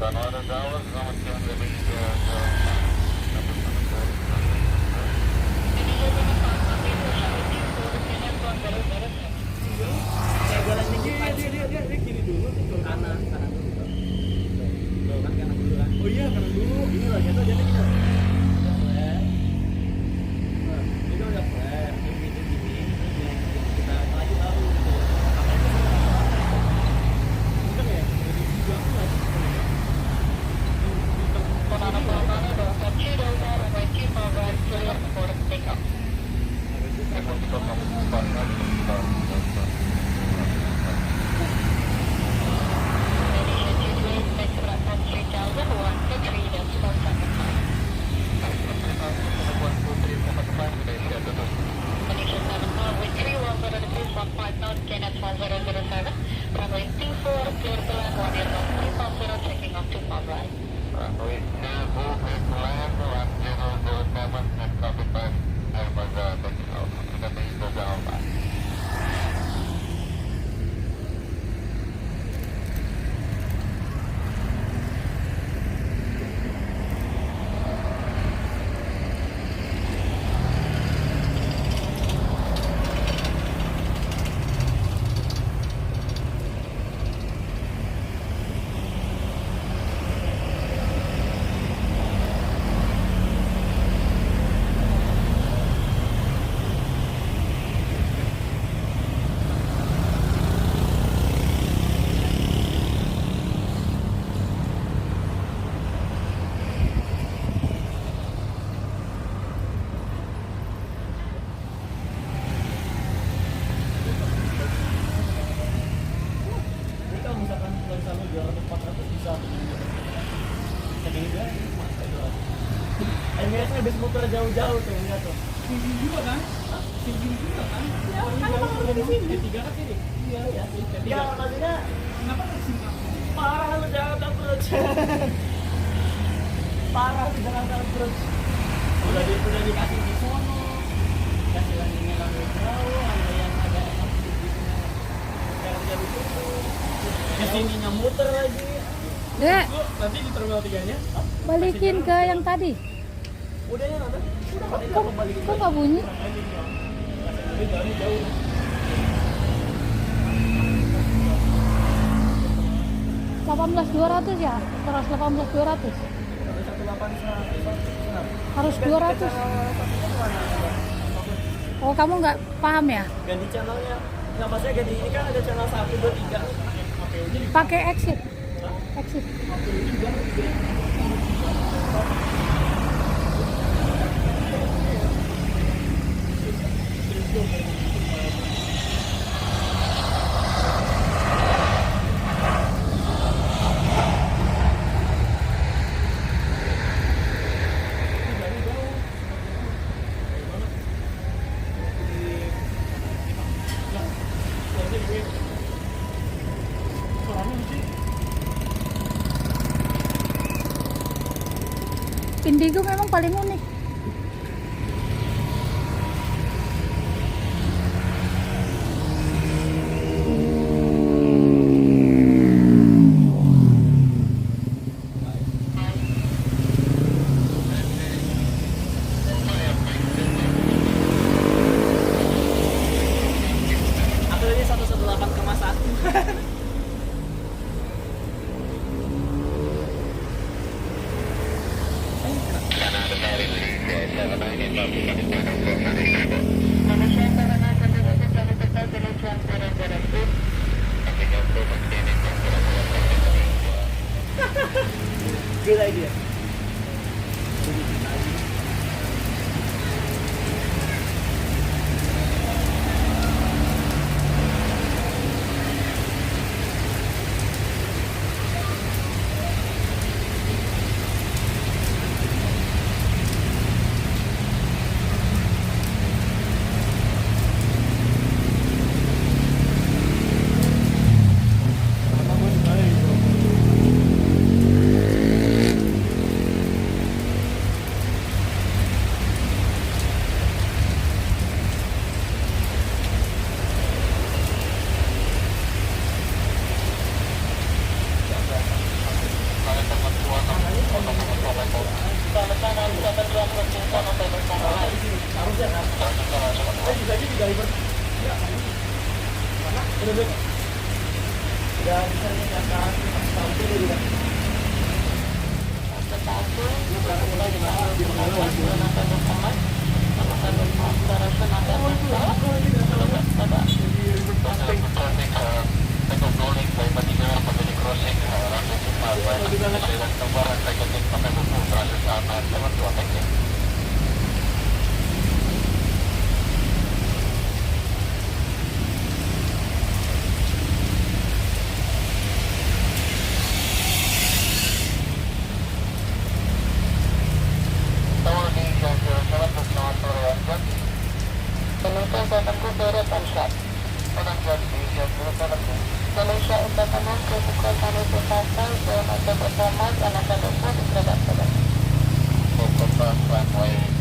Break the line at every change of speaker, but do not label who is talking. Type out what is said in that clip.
jalan dia kiri dulu ke kanan dulu. Tuh kan kanan dulu kan. Oh iya kanan dulu. Ini lah jatuh jadi kita. Ini udah flat. Ini kita maju baru gitu. Kenceng ya? Jadi juga aku lagi. Biasanya habis muter jauh-jauh tuh lihat tuh. Sini juga kan? Sini juga kan? Ya, kan kalau di sini tiga kan sini. Iya, ya. Ya, maksudnya kenapa kesini? Parah lu jangan approach. Parah lu jangan approach. Udah dikasih di sono. Kasih landingnya lalu jauh, ada yang agak enak sedikit. Jangan jadi itu. Kesininya muter lagi.
Dek,
Nanti di terminal 3-nya
balikin ke yang tadi.
udahnya nanti
Kok nggak bunyi?
jauh.
18.200 ya? Terus 18.200. Harus 200. Oh, kamu nggak paham ya?
Ganti channelnya. Nggak maksudnya ganti ini kan ada channel 1, 2, 3.
Pakai exit. Exit. Indigo memang paling unik.
Atau ini 118,1.
Karena ada
Bisa aja di driver. Ya, mana? Udah bisa. Udah bisa nyatakan tahun itu udah.
Malaysia utama ke pukul 1 ke masa pertama, anak-anak pun berada pada. Pukul runway